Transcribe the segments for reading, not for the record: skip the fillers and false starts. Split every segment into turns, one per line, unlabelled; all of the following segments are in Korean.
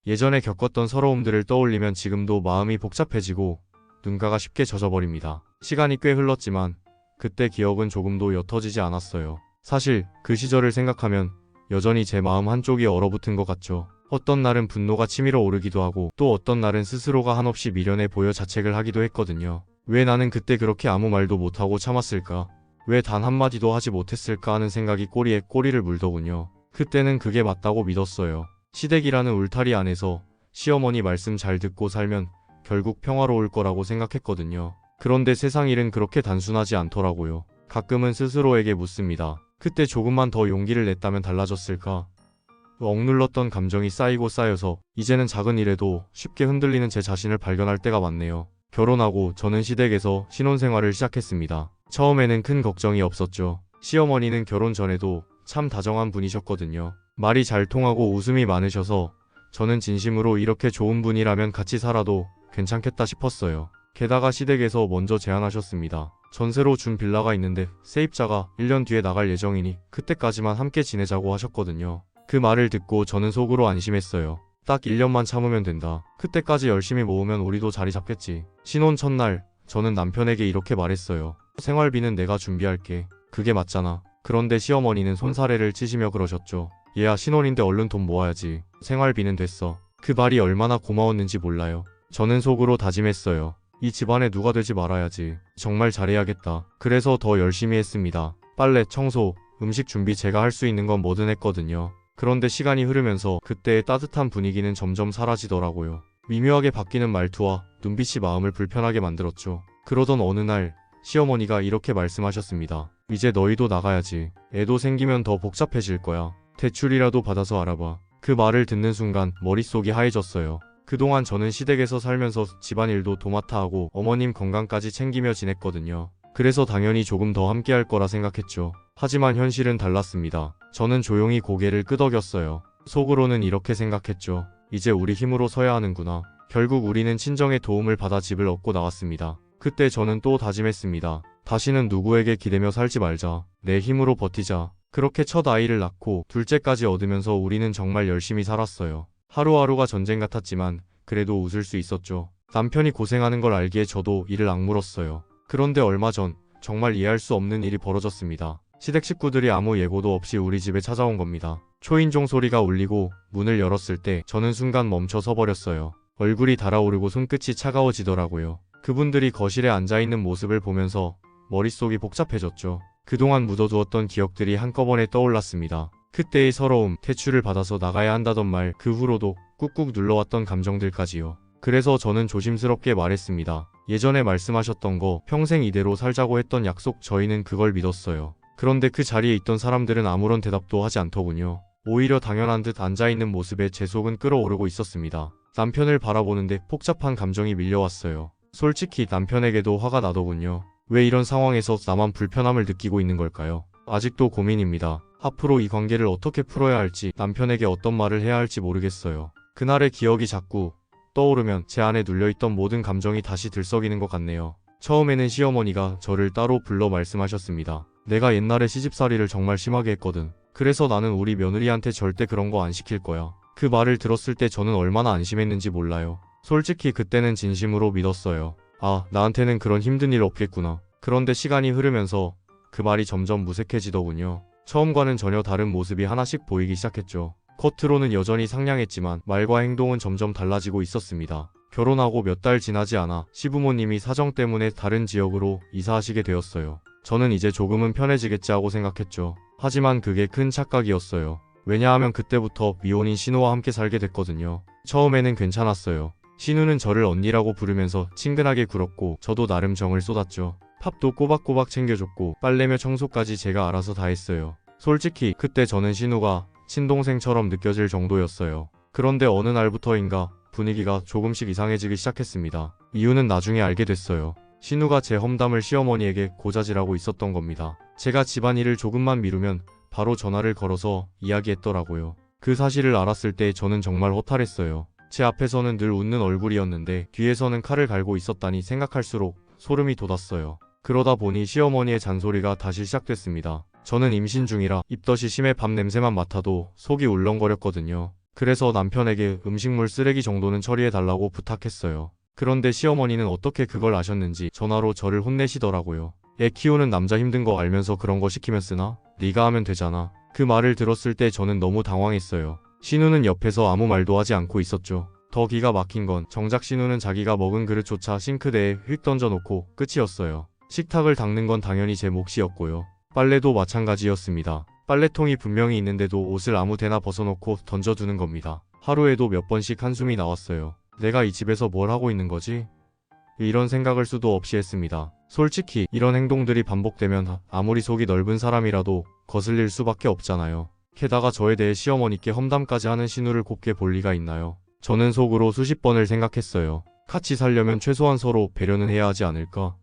예전에 겪었던 서러움들을 떠올리면 지금도 마음이 복잡해지고 눈가가 쉽게 젖어버립니다. 시간이 꽤 흘렀지만 그때 기억은 조금도 옅어지지 않았어요. 사실 그 시절을 생각하면 여전히 제 마음 한쪽이 얼어붙은 것 같죠. 어떤 날은 분노가 치밀어 오르기도 하고 또 어떤 날은 스스로가 한없이 미련해 보여 자책을 하기도 했거든요. 왜 나는 그때 그렇게 아무 말도 못하고 참았을까? 왜 단 한마디도 하지 못했을까 하는 생각이 꼬리에 꼬리를 물더군요. 그때는 그게 맞다고 믿었어요. 시댁이라는 울타리 안에서 시어머니 말씀 잘 듣고 살면 결국 평화로울 거라고 생각했거든요. 그런데 세상 일은 그렇게 단순하지 않더라고요. 가끔은 스스로에게 묻습니다. 그때 조금만 더 용기를 냈다면 달라졌을까? 억눌렀던 감정이 쌓이고 쌓여서 이제는 작은 일에도 쉽게 흔들리는 제 자신을 발견할 때가 많네요. 결혼하고 저는 시댁에서 신혼생활을 시작했습니다. 처음에는 큰 걱정이 없었죠. 시어머니는 결혼 전에도 참 다정한 분이셨거든요. 말이 잘 통하고 웃음이 많으셔서 저는 진심으로 이렇게 좋은 분이라면 같이 살아도 괜찮겠다 싶었어요. 게다가 시댁에서 먼저 제안하셨습니다. 전세로 준 빌라가 있는데 세입자가 1년 뒤에 나갈 예정이니 그때까지만 함께 지내자고 하셨거든요. 그 말을 듣고 저는 속으로 안심했어요. 딱 1년만 참으면 된다. 그때까지 열심히 모으면 우리도 자리 잡겠지. 신혼 첫날 저는 남편에게 이렇게 말했어요. 생활비는 내가 준비할게. 그게 맞잖아. 그런데 시어머니는 손사래를 치시며 그러셨죠. 얘야, 신혼인데 얼른 돈 모아야지. 생활비는 됐어. 그 말이 얼마나 고마웠는지 몰라요. 저는 속으로 다짐했어요. 이 집안에 누가 되지 말아야지. 정말 잘해야겠다. 그래서 더 열심히 했습니다. 빨래, 청소, 음식 준비 제가 할 수 있는 건 뭐든 했거든요. 그런데 시간이 흐르면서 그때의 따뜻한 분위기는 점점 사라지더라고요. 미묘하게 바뀌는 말투와 눈빛이 마음을 불편하게 만들었죠. 그러던 어느 날 시어머니가 이렇게 말씀하셨습니다. 이제 너희도 나가야지. 애도 생기면 더 복잡해질 거야. 대출이라도 받아서 알아봐. 그 말을 듣는 순간 머릿속이 하얘졌어요. 그동안 저는 시댁에서 살면서 집안일도 도맡아 하고 어머님 건강까지 챙기며 지냈거든요. 그래서 당연히 조금 더 함께할 거라 생각했죠. 하지만 현실은 달랐습니다. 저는 조용히 고개를 끄덕였어요. 속으로는 이렇게 생각했죠. 이제 우리 힘으로 서야 하는구나. 결국 우리는 친정의 도움을 받아 집을 얻고 나왔습니다. 그때 저는 또 다짐했습니다. 다시는 누구에게 기대며 살지 말자. 내 힘으로 버티자. 그렇게 첫 아이를 낳고 둘째까지 얻으면서 우리는 정말 열심히 살았어요. 하루하루가 전쟁 같았지만 그래도 웃을 수 있었죠. 남편이 고생하는 걸 알기에 저도 이를 악물었어요. 그런데 얼마 전 정말 이해할 수 없는 일이 벌어졌습니다. 시댁 식구들이 아무 예고도 없이 우리 집에 찾아온 겁니다. 초인종 소리가 울리고 문을 열었을 때 저는 순간 멈춰 서버렸어요. 얼굴이 달아오르고 손끝이 차가워지더라고요. 그분들이 거실에 앉아있는 모습을 보면서 머릿속이 복잡해졌죠. 그동안 묻어두었던 기억들이 한꺼번에 떠올랐습니다. 그때의 서러움, 퇴출을 받아서 나가야 한다던 말, 그 후로도 꾹꾹 눌러왔던 감정들까지요. 그래서 저는 조심스럽게 말했습니다. 예전에 말씀하셨던 거 평생 이대로 살자고 했던 약속, 저희는 그걸 믿었어요. 그런데 그 자리에 있던 사람들은 아무런 대답도 하지 않더군요. 오히려 당연한 듯 앉아있는 모습에 제 속은 끓어오르고 있었습니다. 남편을 바라보는데 복잡한 감정이 밀려왔어요. 솔직히 남편에게도 화가 나더군요. 왜 이런 상황에서 나만 불편함을 느끼고 있는 걸까요? 아직도 고민입니다. 앞으로 이 관계를 어떻게 풀어야 할지, 남편에게 어떤 말을 해야 할지 모르겠어요. 그날의 기억이 자꾸 떠오르면 제 안에 눌려있던 모든 감정이 다시 들썩이는 것 같네요. 처음에는 시어머니가 저를 따로 불러 말씀하셨습니다. 내가 옛날에 시집살이를 정말 심하게 했거든. 그래서 나는 우리 며느리한테 절대 그런 거 안 시킬 거야. 그 말을 들었을 때 저는 얼마나 안심했는지 몰라요. 솔직히 그때는 진심으로 믿었어요. 아, 나한테는 그런 힘든 일 없겠구나. 그런데 시간이 흐르면서 그 말이 점점 무색해지더군요. 처음과는 전혀 다른 모습이 하나씩 보이기 시작했죠. 겉으로는 여전히 상냥했지만 말과 행동은 점점 달라지고 있었습니다. 결혼하고 몇 달 지나지 않아 시부모님이 사정 때문에 다른 지역으로 이사하시게 되었어요. 저는 이제 조금은 편해지겠지 하고 생각했죠. 하지만 그게 큰 착각이었어요. 왜냐하면 그때부터 미혼인 신우와 함께 살게 됐거든요. 처음에는 괜찮았어요. 신우는 저를 언니라고 부르면서 친근하게 굴었고 저도 나름 정을 쏟았죠. 밥도 꼬박꼬박 챙겨줬고 빨래며 청소까지 제가 알아서 다 했어요. 솔직히 그때 저는 신우가 친동생처럼 느껴질 정도였어요. 그런데 어느 날부터인가 분위기가 조금씩 이상해지기 시작했습니다. 이유는 나중에 알게 됐어요. 신우가 제 험담을 시어머니에게 고자질하고 있었던 겁니다. 제가 집안일을 조금만 미루면 바로 전화를 걸어서 이야기했더라고요. 그 사실을 알았을 때 저는 정말 허탈했어요. 제 앞에서는 늘 웃는 얼굴이었는데 뒤에서는 칼을 갈고 있었다니 생각할수록 소름이 돋았어요. 그러다 보니 시어머니의 잔소리가 다시 시작됐습니다. 저는 임신 중이라 입덧이 심해 밥 냄새만 맡아도 속이 울렁거렸거든요. 그래서 남편에게 음식물 쓰레기 정도는 처리해달라고 부탁했어요. 그런데 시어머니는 어떻게 그걸 아셨는지 전화로 저를 혼내시더라고요. 애 키우는 남자 힘든 거 알면서 그런 거 시키면 쓰나? 네가 하면 되잖아. 그 말을 들었을 때 저는 너무 당황했어요. 신우는 옆에서 아무 말도 하지 않고 있었죠. 더 기가 막힌 건 정작 신우는 자기가 먹은 그릇조차 싱크대에 휙 던져놓고 끝이었어요. 식탁을 닦는 건 당연히 제 몫이었고요. 빨래도 마찬가지였습니다. 빨래통이 분명히 있는데도 옷을 아무 데나 벗어놓고 던져두는 겁니다. 하루에도 몇 번씩 한숨이 나왔어요. 내가 이 집에서 뭘 하고 있는 거지? 이런 생각을 수도 없이 했습니다. 솔직히 이런 행동들이 반복되면 아무리 속이 넓은 사람이라도 거슬릴 수밖에 없잖아요. 게다가 저에 대해 시어머니께 험담까지 하는 신우를 곱게 볼 리가 있나요? 저는 속으로 수십 번을 생각했어요. 같이 살려면 최소한 서로 배려는 해야 하지 않을까?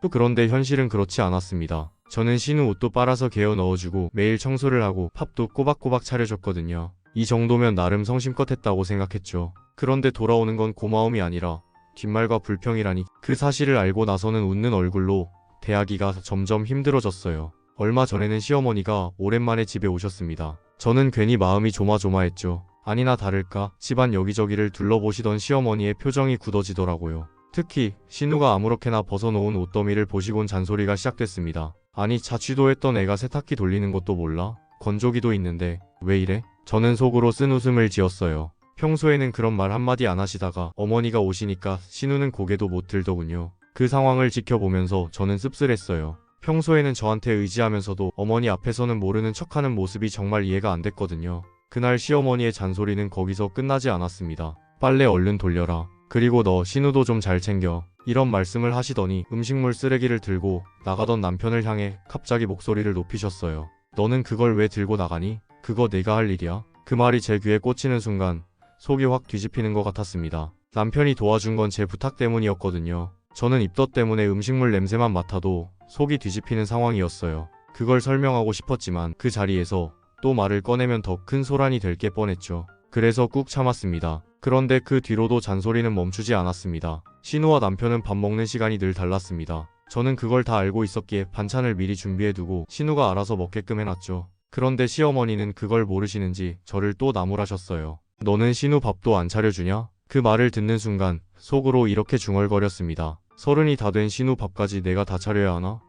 또 그런데 현실은 그렇지 않았습니다. 저는 신우 옷도 빨아서 개어 넣어주고 매일 청소를 하고 밥도 꼬박꼬박 차려줬거든요. 이 정도면 나름 성심껏 했다고 생각했죠. 그런데 돌아오는 건 고마움이 아니라 뒷말과 불평이라니. 그 사실을 알고 나서는 웃는 얼굴로 대하기가 점점 힘들어졌어요. 얼마 전에는 시어머니가 오랜만에 집에 오셨습니다. 저는 괜히 마음이 조마조마했죠. 아니나 다를까 집안 여기저기를 둘러보시던 시어머니의 표정이 굳어지더라고요. 특히 신우가 아무렇게나 벗어놓은 옷더미를 보시곤 잔소리가 시작됐습니다. 아니 자취도 했던 애가 세탁기 돌리는 것도 몰라? 건조기도 있는데 왜 이래? 저는 속으로 쓴 웃음을 지었어요. 평소에는 그런 말 한마디 안 하시다가 어머니가 오시니까 신우는 고개도 못 들더군요. 그 상황을 지켜보면서 저는 씁쓸했어요. 평소에는 저한테 의지하면서도 어머니 앞에서는 모르는 척하는 모습이 정말 이해가 안 됐거든요. 그날 시어머니의 잔소리는 거기서 끝나지 않았습니다. 빨래 얼른 돌려라. 그리고 너 신우도 좀 잘 챙겨. 이런 말씀을 하시더니 음식물 쓰레기를 들고 나가던 남편을 향해 갑자기 목소리를 높이셨어요. 너는 그걸 왜 들고 나가니? 그거 내가 할 일이야? 그 말이 제 귀에 꽂히는 순간 속이 확 뒤집히는 것 같았습니다. 남편이 도와준 건 제 부탁 때문이었거든요. 저는 입덧 때문에 음식물 냄새만 맡아도 속이 뒤집히는 상황이었어요. 그걸 설명하고 싶었지만 그 자리에서 또 말을 꺼내면 더 큰 소란이 될 게 뻔했죠. 그래서 꾹 참았습니다. 그런데 그 뒤로도 잔소리는 멈추지 않았습니다. 신우와 남편은 밥 먹는 시간이 늘 달랐습니다. 저는 그걸 다 알고 있었기에 반찬을 미리 준비해두고 신우가 알아서 먹게끔 해놨죠. 그런데 시어머니는 그걸 모르시는지 저를 또 나무라셨어요. 너는 신우 밥도 안 차려주냐? 그 말을 듣는 순간 속으로 이렇게 중얼거렸습니다. 30이 다 된 신우 밥까지 내가 다 차려야 하나?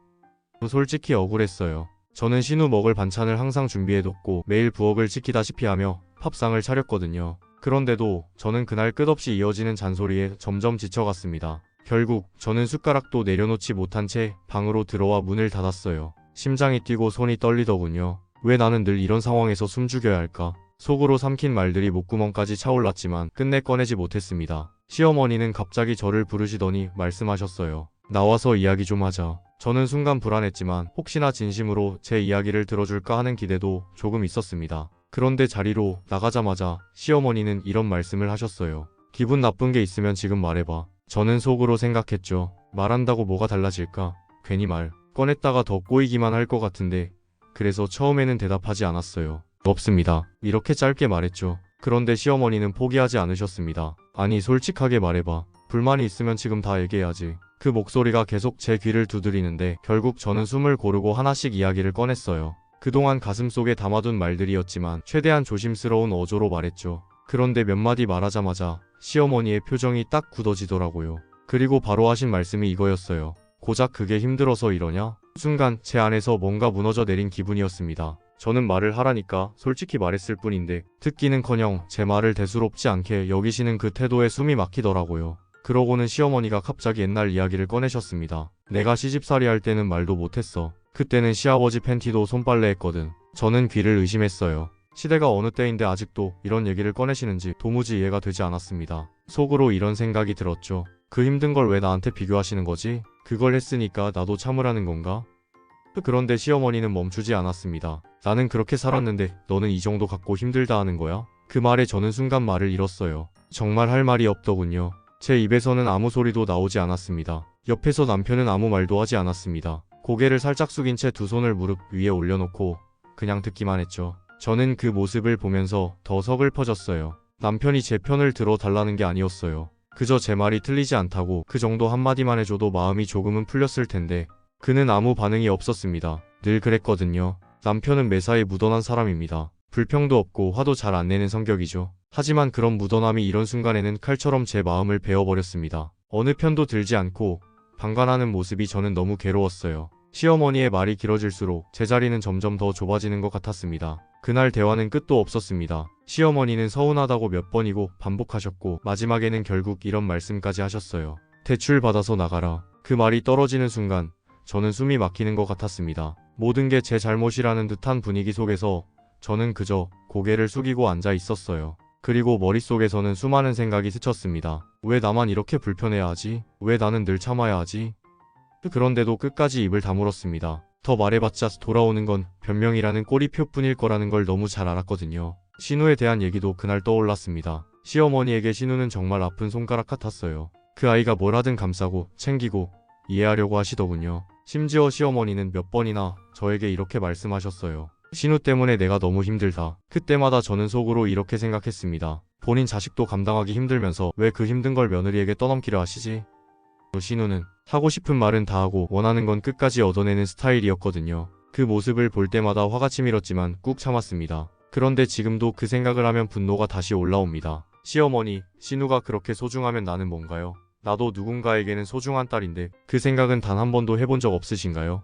솔직히 억울했어요. 저는 신우 먹을 반찬을 항상 준비해뒀고 매일 부엌을 지키다시피 하며 밥상을 차렸거든요. 그런데도 저는 그날 끝없이 이어지는 잔소리에 점점 지쳐갔습니다. 결국 저는 숟가락도 내려놓지 못한 채 방으로 들어와 문을 닫았어요. 심장이 뛰고 손이 떨리더군요. 왜 나는 늘 이런 상황에서 숨죽여야 할까? 속으로 삼킨 말들이 목구멍까지 차올랐지만 끝내 꺼내지 못했습니다. 시어머니는 갑자기 저를 부르시더니 말씀하셨어요. 나와서 이야기 좀 하자. 저는 순간 불안했지만 혹시나 진심으로 제 이야기를 들어줄까 하는 기대도 조금 있었습니다. 그런데 자리로 나가자마자 시어머니는 이런 말씀을 하셨어요. 기분 나쁜 게 있으면 지금 말해봐. 저는 속으로 생각했죠. 말한다고 뭐가 달라질까? 괜히 말 꺼냈다가 더 꼬이기만 할 것 같은데. 그래서 처음에는 대답하지 않았어요. 없습니다. 이렇게 짧게 말했죠. 그런데 시어머니는 포기하지 않으셨습니다. 아니 솔직하게 말해봐. 불만이 있으면 지금 다 얘기해야지. 그 목소리가 계속 제 귀를 두드리는데 결국 저는 숨을 고르고 하나씩 이야기를 꺼냈어요. 그동안 가슴속에 담아둔 말들이었지만 최대한 조심스러운 어조로 말했죠. 그런데 몇 마디 말하자마자 시어머니의 표정이 딱 굳어지더라고요. 그리고 바로 하신 말씀이 이거였어요. 고작 그게 힘들어서 이러냐? 순간 제 안에서 뭔가 무너져 내린 기분이었습니다. 저는 말을 하라니까 솔직히 말했을 뿐인데 듣기는커녕 제 말을 대수롭지 않게 여기시는 그 태도에 숨이 막히더라고요. 그러고는 시어머니가 갑자기 옛날 이야기를 꺼내셨습니다. 내가 시집살이 할 때는 말도 못했어. 그때는 시아버지 팬티도 손빨래 했거든. 저는 귀를 의심했어요. 시대가 어느 때인데 아직도 이런 얘기를 꺼내시는지 도무지 이해가 되지 않았습니다. 속으로 이런 생각이 들었죠. 그 힘든 걸 왜 나한테 비교하시는 거지? 그걸 했으니까 나도 참으라는 건가? 그런데 시어머니는 멈추지 않았습니다. 나는 그렇게 살았는데 너는 이 정도 갖고 힘들다 하는 거야? 그 말에 저는 순간 말을 잃었어요. 정말 할 말이 없더군요. 제 입에서는 아무 소리도 나오지 않았습니다. 옆에서 남편은 아무 말도 하지 않았습니다. 고개를 살짝 숙인 채 두 손을 무릎 위에 올려놓고 그냥 듣기만 했죠. 저는 그 모습을 보면서 더 서글퍼졌어요. 남편이 제 편을 들어달라는 게 아니었어요. 그저 제 말이 틀리지 않다고 그 정도 한마디만 해줘도 마음이 조금은 풀렸을 텐데 그는 아무 반응이 없었습니다. 늘 그랬거든요. 남편은 매사에 묻어난 사람입니다. 불평도 없고 화도 잘 안 내는 성격이죠. 하지만 그런 무던함이 이런 순간에는 칼처럼 제 마음을 베어버렸습니다. 어느 편도 들지 않고 방관하는 모습이 저는 너무 괴로웠어요. 시어머니의 말이 길어질수록 제 자리는 점점 더 좁아지는 것 같았습니다. 그날 대화는 끝도 없었습니다. 시어머니는 서운하다고 몇 번이고 반복하셨고 마지막에는 결국 이런 말씀까지 하셨어요. 대출 받아서 나가라. 그 말이 떨어지는 순간 저는 숨이 막히는 것 같았습니다. 모든 게 제 잘못이라는 듯한 분위기 속에서 저는 그저 고개를 숙이고 앉아 있었어요. 그리고 머릿속에서는 수많은 생각이 스쳤습니다. 왜 나만 이렇게 불편해야 하지? 왜 나는 늘 참아야 하지? 그런데도 끝까지 입을 다물었습니다. 더 말해봤자 돌아오는 건 변명이라는 꼬리표뿐일 거라는 걸 너무 잘 알았거든요. 신우에 대한 얘기도 그날 떠올랐습니다. 시어머니에게 신우는 정말 아픈 손가락 같았어요. 그 아이가 뭘 하든 감싸고 챙기고 이해하려고 하시더군요. 심지어 시어머니는 몇 번이나 저에게 이렇게 말씀하셨어요. 신우 때문에 내가 너무 힘들다. 그때마다 저는 속으로 이렇게 생각했습니다. 본인 자식도 감당하기 힘들면서 왜 그 힘든 걸 며느리에게 떠넘기려 하시지? 신우는 하고 싶은 말은 다 하고 원하는 건 끝까지 얻어내는 스타일이었거든요. 그 모습을 볼 때마다 화가 치밀었지만 꾹 참았습니다. 그런데 지금도 그 생각을 하면 분노가 다시 올라옵니다. 시어머니, 신우가 그렇게 소중하면 나는 뭔가요? 나도 누군가에게는 소중한 딸인데 그 생각은 단 한 번도 해본 적 없으신가요?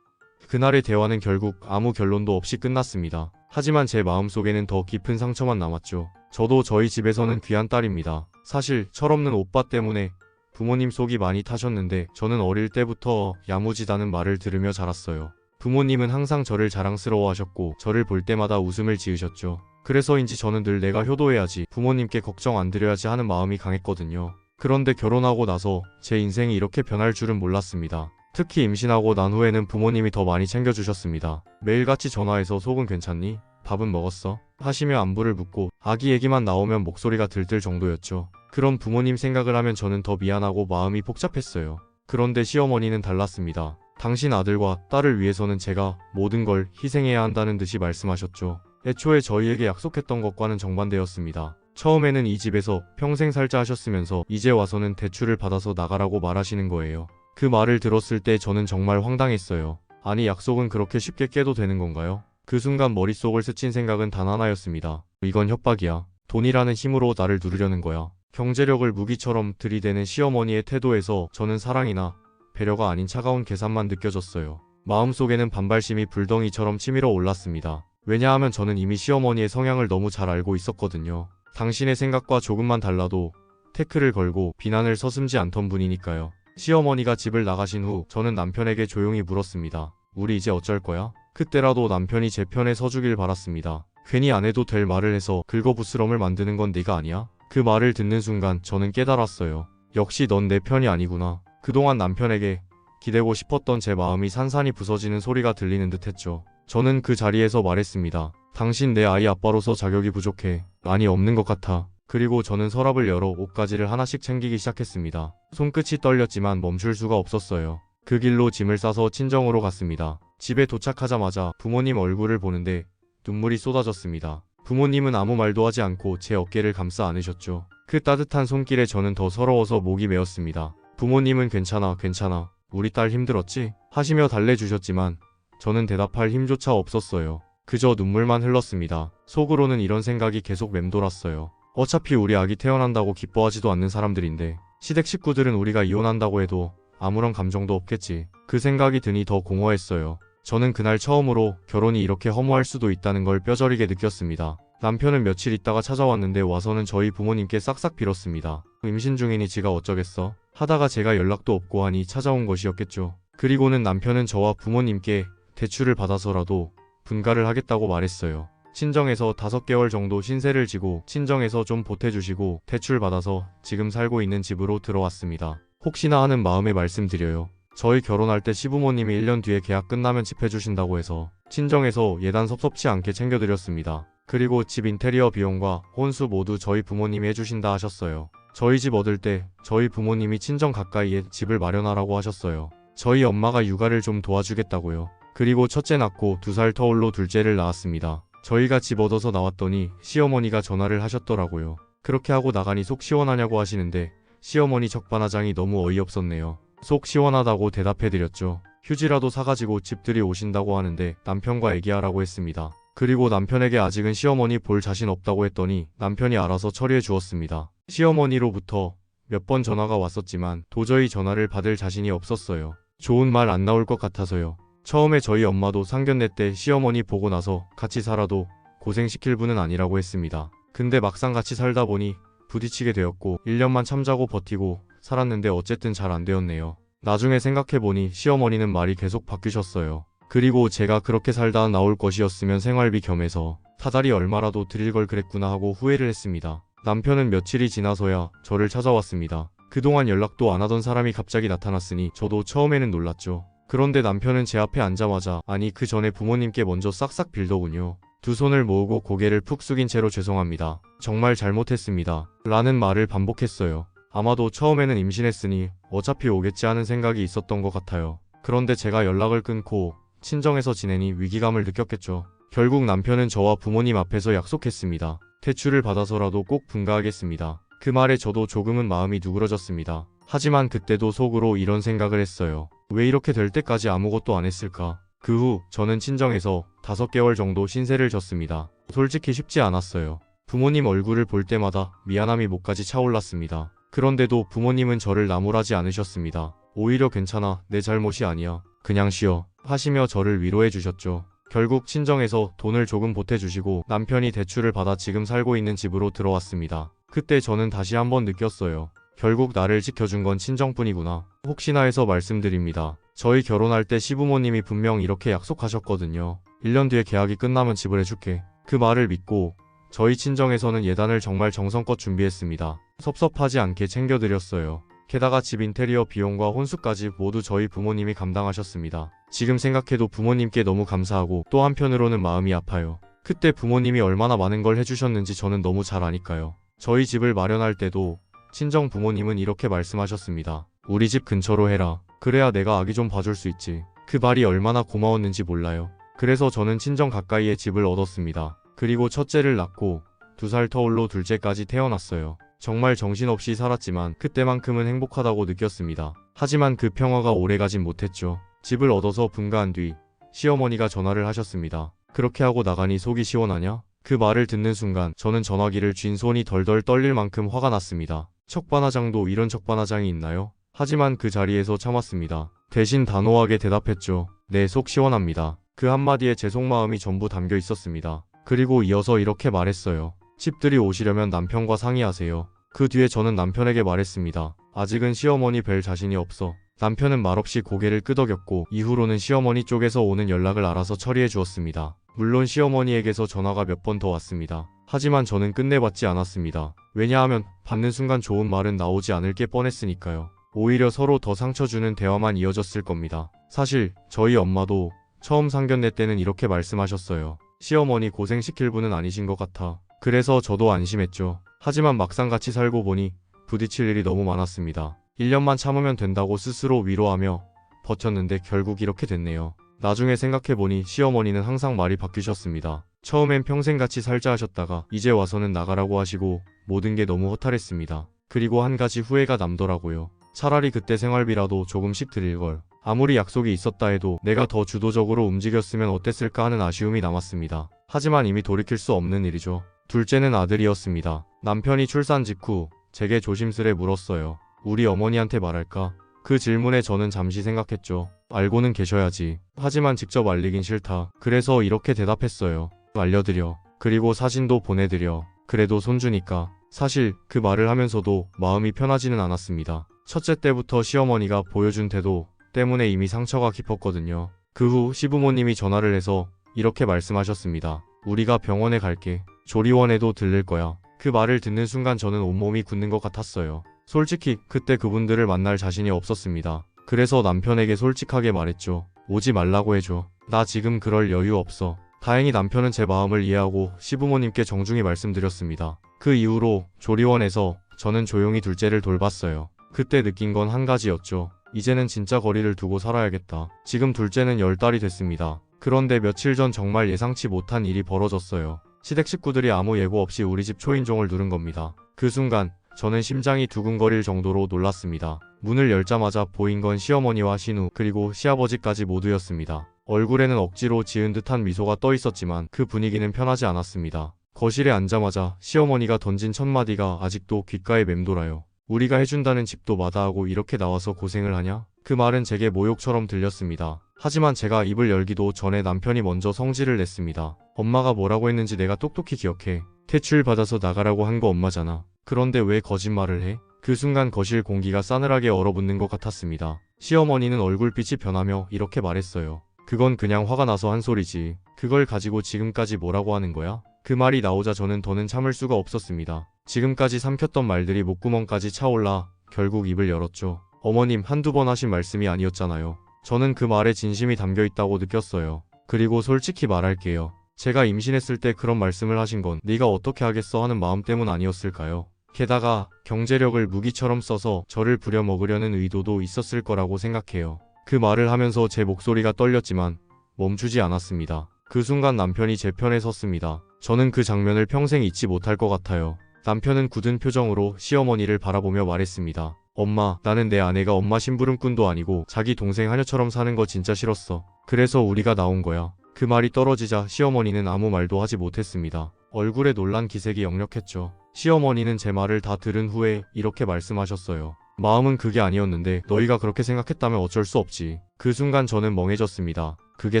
그날의 대화는 결국 아무 결론도 없이 끝났습니다. 하지만 제 마음속에는 더 깊은 상처만 남았죠. 저도 저희 집에서는 귀한 딸입니다. 사실 철없는 오빠 때문에 부모님 속이 많이 타셨는데 저는 어릴 때부터 야무지다는 말을 들으며 자랐어요. 부모님은 항상 저를 자랑스러워하셨고 저를 볼 때마다 웃음을 지으셨죠. 그래서인지 저는 늘 내가 효도해야지, 부모님께 걱정 안 드려야지 하는 마음이 강했거든요. 그런데 결혼하고 나서 제 인생이 이렇게 변할 줄은 몰랐습니다. 특히 임신하고 난 후에는 부모님이 더 많이 챙겨주셨습니다. 매일같이 전화해서 속은 괜찮니? 밥은 먹었어? 하시며 안부를 묻고 아기 얘기만 나오면 목소리가 들뜰 정도였죠. 그런 부모님 생각을 하면 저는 더 미안하고 마음이 복잡했어요. 그런데 시어머니는 달랐습니다. 당신 아들과 딸을 위해서는 제가 모든 걸 희생해야 한다는 듯이 말씀하셨죠. 애초에 저희에게 약속했던 것과는 정반대였습니다. 처음에는 이 집에서 평생 살자 하셨으면서 이제 와서는 대출을 받아서 나가라고 말하시는 거예요. 그 말을 들었을 때 저는 정말 황당했어요. 아니, 약속은 그렇게 쉽게 깨도 되는 건가요? 그 순간 머릿속을 스친 생각은 단 하나였습니다. 이건 협박이야. 돈이라는 힘으로 나를 누르려는 거야. 경제력을 무기처럼 들이대는 시어머니의 태도에서 저는 사랑이나 배려가 아닌 차가운 계산만 느껴졌어요. 마음속에는 반발심이 불덩이처럼 치밀어 올랐습니다. 왜냐하면 저는 이미 시어머니의 성향을 너무 잘 알고 있었거든요. 당신의 생각과 조금만 달라도 태클을 걸고 비난을 서슴지 않던 분이니까요. 시어머니가 집을 나가신 후 저는 남편에게 조용히 물었습니다. 우리 이제 어쩔 거야? 그때라도 남편이 제 편에 서주길 바랐습니다. 괜히 안 해도 될 말을 해서 긁어부스럼을 만드는 건 네가 아니야? 그 말을 듣는 순간 저는 깨달았어요. 역시 넌 내 편이 아니구나. 그동안 남편에게 기대고 싶었던 제 마음이 산산이 부서지는 소리가 들리는 듯 했죠. 저는 그 자리에서 말했습니다. 당신 내 아이 아빠로서 자격이 부족해. 아니, 없는 것 같아. 그리고 저는 서랍을 열어 옷가지를 하나씩 챙기기 시작했습니다. 손끝이 떨렸지만 멈출 수가 없었어요. 그 길로 짐을 싸서 친정으로 갔습니다. 집에 도착하자마자 부모님 얼굴을 보는데 눈물이 쏟아졌습니다. 부모님은 아무 말도 하지 않고 제 어깨를 감싸 안으셨죠. 그 따뜻한 손길에 저는 더 서러워서 목이 메었습니다. 부모님은 괜찮아, 괜찮아. 우리 딸 힘들었지? 하시며 달래주셨지만 저는 대답할 힘조차 없었어요. 그저 눈물만 흘렀습니다. 속으로는 이런 생각이 계속 맴돌았어요. 어차피 우리 아기 태어난다고 기뻐하지도 않는 사람들인데 시댁 식구들은 우리가 이혼한다고 해도 아무런 감정도 없겠지. 그 생각이 드니 더 공허했어요. 저는 그날 처음으로 결혼이 이렇게 허무할 수도 있다는 걸 뼈저리게 느꼈습니다. 남편은 며칠 있다가 찾아왔는데 와서는 저희 부모님께 싹싹 빌었습니다. 임신 중이니 지가 어쩌겠어? 하다가 제가 연락도 없고 하니 찾아온 것이었겠죠. 그리고는 남편은 저와 부모님께 대출을 받아서라도 분가를 하겠다고 말했어요. 친정에서 5개월 정도 신세를 지고 친정에서 좀 보태주시고 대출 받아서 지금 살고 있는 집으로 들어왔습니다. 혹시나 하는 마음에 말씀드려요. 저희 결혼할 때 시부모님이 1년 뒤에 계약 끝나면 집 해주신다고 해서 친정에서 예단 섭섭치 않게 챙겨드렸습니다. 그리고 집 인테리어 비용과 혼수 모두 저희 부모님이 해주신다 하셨어요. 저희 집 얻을 때 저희 부모님이 친정 가까이에 집을 마련하라고 하셨어요. 저희 엄마가 육아를 좀 도와주겠다고요. 그리고 첫째 낳고 2살 터울로 둘째를 낳았습니다. 저희가 집 얻어서 나왔더니 시어머니가 전화를 하셨더라고요. 그렇게 하고 나가니 속 시원하냐고 하시는데 시어머니 적반하장이 너무 어이없었네요. 속 시원하다고 대답해드렸죠. 휴지라도 사가지고 집들이 오신다고 하는데 남편과 얘기하라고 했습니다. 그리고 남편에게 아직은 시어머니 볼 자신 없다고 했더니 남편이 알아서 처리해 주었습니다. 시어머니로부터 몇 번 전화가 왔었지만 도저히 전화를 받을 자신이 없었어요. 좋은 말 안 나올 것 같아서요. 처음에 저희 엄마도 상견례 때 시어머니 보고 나서 같이 살아도 고생시킬 분은 아니라고 했습니다. 근데 막상 같이 살다 보니 부딪히게 되었고 1년만 참자고 버티고 살았는데 어쨌든 잘 안 되었네요. 나중에 생각해보니 시어머니는 말이 계속 바뀌셨어요. 그리고 제가 그렇게 살다 나올 것이었으면 생활비 겸해서 사다리 얼마라도 드릴 걸 그랬구나 하고 후회를 했습니다. 남편은 며칠이 지나서야 저를 찾아왔습니다. 그동안 연락도 안 하던 사람이 갑자기 나타났으니 저도 처음에는 놀랐죠. 그런데 남편은 제 앞에 앉자마자 아니 그 전에 부모님께 먼저 싹싹 빌더군요. 두 손을 모으고 고개를 푹 숙인 채로 죄송합니다. 정말 잘못했습니다. 라는 말을 반복했어요. 아마도 처음에는 임신했으니 어차피 오겠지 하는 생각이 있었던 것 같아요. 그런데 제가 연락을 끊고 친정에서 지내니 위기감을 느꼈겠죠. 결국 남편은 저와 부모님 앞에서 약속했습니다. 대출을 받아서라도 꼭 분가하겠습니다. 그 말에 저도 조금은 마음이 누그러졌습니다. 하지만 그때도 속으로 이런 생각을 했어요. 왜 이렇게 될 때까지 아무것도 안 했을까? 그 후 저는 친정에서 5개월 정도 신세를 졌습니다. 솔직히 쉽지 않았어요. 부모님 얼굴을 볼 때마다 미안함이 목까지 차올랐습니다. 그런데도 부모님은 저를 나무라지 않으셨습니다. 오히려 괜찮아, 내 잘못이 아니야. 그냥 쉬어. 하시며 저를 위로해 주셨죠. 결국 친정에서 돈을 조금 보태주시고 남편이 대출을 받아 지금 살고 있는 집으로 들어왔습니다. 그때 저는 다시 한번 느꼈어요. 결국 나를 지켜준 건 친정뿐이구나. 혹시나 해서 말씀드립니다. 저희 결혼할 때 시부모님이 분명 이렇게 약속하셨거든요. 1년 뒤에 계약이 끝나면 집을 해줄게. 그 말을 믿고 저희 친정에서는 예단을 정말 정성껏 준비했습니다. 섭섭하지 않게 챙겨드렸어요. 게다가 집 인테리어 비용과 혼수까지 모두 저희 부모님이 감당하셨습니다. 지금 생각해도 부모님께 너무 감사하고 또 한편으로는 마음이 아파요. 그때 부모님이 얼마나 많은 걸 해주셨는지 저는 너무 잘 아니까요. 저희 집을 마련할 때도 친정 부모님은 이렇게 말씀하셨습니다. 우리 집 근처로 해라. 그래야 내가 아기 좀 봐줄 수 있지. 그 말이 얼마나 고마웠는지 몰라요. 그래서 저는 친정 가까이에 집을 얻었습니다. 그리고 첫째를 낳고 2살 터울로 둘째까지 태어났어요. 정말 정신없이 살았지만 그때만큼은 행복하다고 느꼈습니다. 하지만 그 평화가 오래가진 못했죠. 집을 얻어서 분가한 뒤 시어머니가 전화를 하셨습니다. 그렇게 하고 나가니 속이 시원하냐? 그 말을 듣는 순간 저는 전화기를 쥔 손이 덜덜 떨릴 만큼 화가 났습니다. 척반화장도 이런 척반화장이 있나요? 하지만 그 자리에서 참았습니다. 대신 단호하게 대답했죠. 네, 속 시원합니다. 그 한마디에 제 속마음이 전부 담겨 있었습니다. 그리고 이어서 이렇게 말했어요. 집들이 오시려면 남편과 상의하세요. 그 뒤에 저는 남편에게 말했습니다. 아직은 시어머니 뵐 자신이 없어. 남편은 말없이 고개를 끄덕였고 이후로는 시어머니 쪽에서 오는 연락을 알아서 처리해 주었습니다. 물론 시어머니에게서 전화가 몇 번 더 왔습니다. 하지만 저는 끝내받지 않았습니다. 왜냐하면 받는 순간 좋은 말은 나오지 않을 게 뻔했으니까요. 오히려 서로 더 상처 주는 대화만 이어졌을 겁니다. 사실 저희 엄마도 처음 상견례 때는 이렇게 말씀하셨어요. 시어머니 고생시킬 분은 아니신 것 같아. 그래서 저도 안심했죠. 하지만 막상 같이 살고 보니 부딪힐 일이 너무 많았습니다. 1년만 참으면 된다고 스스로 위로하며 버텼는데 결국 이렇게 됐네요. 나중에 생각해보니 시어머니는 항상 말이 바뀌셨습니다. 처음엔 평생 같이 살자 하셨다가 이제 와서는 나가라고 하시고 모든 게 너무 허탈했습니다. 그리고 한 가지 후회가 남더라고요. 차라리 그때 생활비라도 조금씩 드릴 걸. 아무리 약속이 있었다 해도 내가 더 주도적으로 움직였으면 어땠을까 하는 아쉬움이 남았습니다. 하지만 이미 돌이킬 수 없는 일이죠. 둘째는 아들이었습니다. 남편이 출산 직후 제게 조심스레 물었어요. 우리 어머니한테 말할까? 그 질문에 저는 잠시 생각했죠. 알고는 계셔야지. 하지만 직접 알리긴 싫다. 그래서 이렇게 대답했어요. 알려드려. 그리고 사진도 보내드려. 그래도 손주니까. 사실 그 말을 하면서도 마음이 편하지는 않았습니다. 첫째 때부터 시어머니가 보여준 태도 때문에 이미 상처가 깊었거든요. 그 후 시부모님이 전화를 해서 이렇게 말씀하셨습니다. 우리가 병원에 갈게. 조리원에도 들릴 거야. 그 말을 듣는 순간 저는 온몸이 굳는 것 같았어요. 솔직히 그때 그분들을 만날 자신이 없었습니다. 그래서 남편에게 솔직하게 말했죠. 오지 말라고 해줘. 나 지금 그럴 여유 없어. 다행히 남편은 제 마음을 이해하고 시부모님께 정중히 말씀드렸습니다. 그 이후로 조리원에서 저는 조용히 둘째를 돌봤어요. 그때 느낀 건 한 가지였죠. 이제는 진짜 거리를 두고 살아야겠다. 지금 둘째는 10달이 됐습니다. 그런데 며칠 전 정말 예상치 못한 일이 벌어졌어요. 시댁 식구들이 아무 예고 없이 우리 집 초인종을 누른 겁니다. 그 순간 저는 심장이 두근거릴 정도로 놀랐습니다. 문을 열자마자 보인 건 시어머니와 신우 그리고 시아버지까지 모두였습니다. 얼굴에는 억지로 지은 듯한 미소가 떠 있었지만 그 분위기는 편하지 않았습니다. 거실에 앉자마자 시어머니가 던진 첫 마디가 아직도 귓가에 맴돌아요. 우리가 해준다는 집도 마다하고 이렇게 나와서 고생을 하냐? 그 말은 제게 모욕처럼 들렸습니다. 하지만 제가 입을 열기도 전에 남편이 먼저 성질을 냈습니다. 엄마가 뭐라고 했는지 내가 똑똑히 기억해. 퇴출 받아서 나가라고 한 거 엄마잖아. 그런데 왜 거짓말을 해? 그 순간 거실 공기가 싸늘하게 얼어붙는 것 같았습니다. 시어머니는 얼굴빛이 변하며 이렇게 말했어요. 그건 그냥 화가 나서 한 소리지. 그걸 가지고 지금까지 뭐라고 하는 거야? 그 말이 나오자 저는 더는 참을 수가 없었습니다. 지금까지 삼켰던 말들이 목구멍까지 차올라 결국 입을 열었죠. 어머님 한두 번 하신 말씀이 아니었잖아요. 저는 그 말에 진심이 담겨 있다고 느꼈어요. 그리고 솔직히 말할게요. 제가 임신했을 때 그런 말씀을 하신 건 네가 어떻게 하겠어 하는 마음 때문 아니었을까요? 게다가 경제력을 무기처럼 써서 저를 부려먹으려는 의도도 있었을 거라고 생각해요. 그 말을 하면서 제 목소리가 떨렸지만 멈추지 않았습니다. 그 순간 남편이 제 편에 섰습니다. 저는 그 장면을 평생 잊지 못할 것 같아요. 남편은 굳은 표정으로 시어머니를 바라보며 말했습니다. 엄마, 나는 내 아내가 엄마 심부름꾼도 아니고 자기 동생 하녀처럼 사는 거 진짜 싫었어. 그래서 우리가 나온 거야. 그 말이 떨어지자 시어머니는 아무 말도 하지 못했습니다. 얼굴에 놀란 기색이 역력했죠. 시어머니는 제 말을 다 들은 후에 이렇게 말씀하셨어요. 마음은 그게 아니었는데 너희가 그렇게 생각했다면 어쩔 수 없지. 그 순간 저는 멍해졌습니다. 그게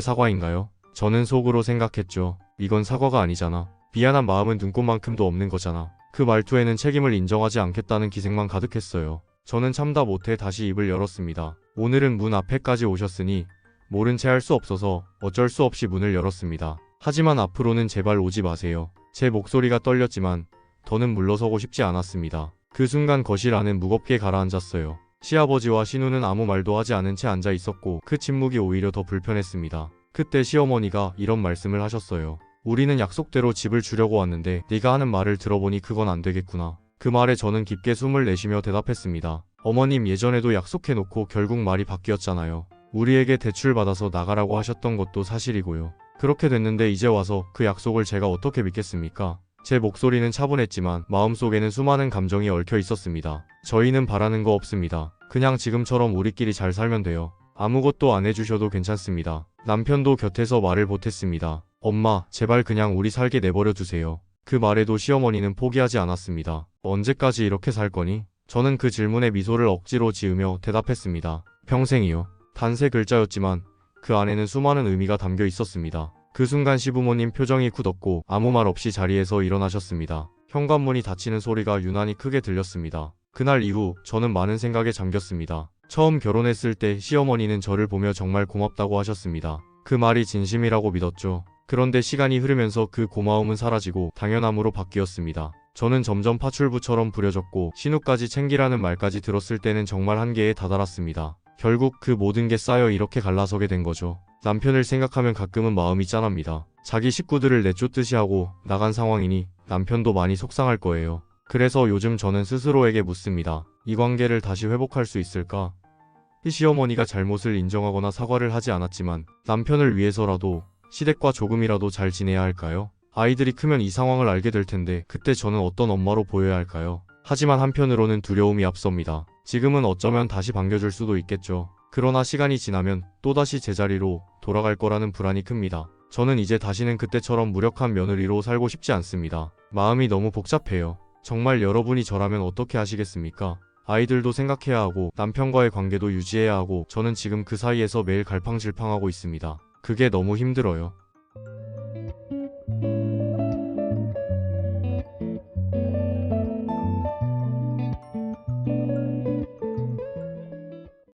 사과인가요? 저는 속으로 생각했죠. 이건 사과가 아니잖아. 미안한 마음은 눈꽃만큼도 없는 거잖아. 그 말투에는 책임을 인정하지 않겠다는 기색만 가득했어요. 저는 참다 못해 다시 입을 열었습니다. 오늘은 문 앞에까지 오셨으니 모른 채 할 수 없어서 어쩔 수 없이 문을 열었습니다. 하지만 앞으로는 제발 오지 마세요. 제 목소리가 떨렸지만 더는 물러서고 싶지 않았습니다. 그 순간 거실 안은 무겁게 가라앉았어요. 시아버지와 시누는 아무 말도 하지 않은 채 앉아 있었고 그 침묵이 오히려 더 불편했습니다. 그때 시어머니가 이런 말씀을 하셨어요. 우리는 약속대로 집을 주려고 왔는데 네가 하는 말을 들어보니 그건 안 되겠구나. 그 말에 저는 깊게 숨을 내쉬며 대답했습니다. 어머님 예전에도 약속해놓고 결국 말이 바뀌었잖아요. 우리에게 대출받아서 나가라고 하셨던 것도 사실이고요. 그렇게 됐는데 이제 와서 그 약속을 제가 어떻게 믿겠습니까? 제 목소리는 차분했지만 마음속에는 수많은 감정이 얽혀 있었습니다. 저희는 바라는 거 없습니다. 그냥 지금처럼 우리끼리 잘 살면 돼요. 아무것도 안 해주셔도 괜찮습니다. 남편도 곁에서 말을 보탰습니다. 엄마, 제발 그냥 우리 살게 내버려 두세요. 그 말에도 시어머니는 포기하지 않았습니다. 언제까지 이렇게 살 거니? 저는 그 질문에 미소를 억지로 지으며 대답했습니다. 평생이요. 단세 글자였지만 그 안에는 수많은 의미가 담겨 있었습니다. 그 순간 시부모님 표정이 굳었고 아무 말 없이 자리에서 일어나셨습니다. 현관문이 닫히는 소리가 유난히 크게 들렸습니다. 그날 이후 저는 많은 생각에 잠겼습니다. 처음 결혼했을 때 시어머니는 저를 보며 정말 고맙다고 하셨습니다. 그 말이 진심이라고 믿었죠. 그런데 시간이 흐르면서 그 고마움은 사라지고 당연함으로 바뀌었습니다. 저는 점점 파출부처럼 부려졌고 신우까지 챙기라는 말까지 들었을 때는 정말 한계에 다다랐습니다. 결국 그 모든 게 쌓여 이렇게 갈라서게 된 거죠. 남편을 생각하면 가끔은 마음이 짠합니다. 자기 식구들을 내쫓듯이 하고 나간 상황이니 남편도 많이 속상할 거예요. 그래서 요즘 저는 스스로에게 묻습니다. 이 관계를 다시 회복할 수 있을까? 이 시어머니가 잘못을 인정하거나 사과를 하지 않았지만 남편을 위해서라도 시댁과 조금이라도 잘 지내야 할까요? 아이들이 크면 이 상황을 알게 될 텐데 그때 저는 어떤 엄마로 보여야 할까요? 하지만 한편으로는 두려움이 앞섭니다. 지금은 어쩌면 다시 반겨줄 수도 있겠죠. 그러나 시간이 지나면 또다시 제자리로 돌아갈 거라는 불안이 큽니다. 저는 이제 다시는 그때처럼 무력한 며느리로 살고 싶지 않습니다. 마음이 너무 복잡해요. 정말 여러분이 저라면 어떻게 하시겠습니까? 아이들도 생각해야 하고 남편과의 관계도 유지해야 하고 저는 지금 그 사이에서 매일 갈팡질팡하고 있습니다. 그게 너무 힘들어요.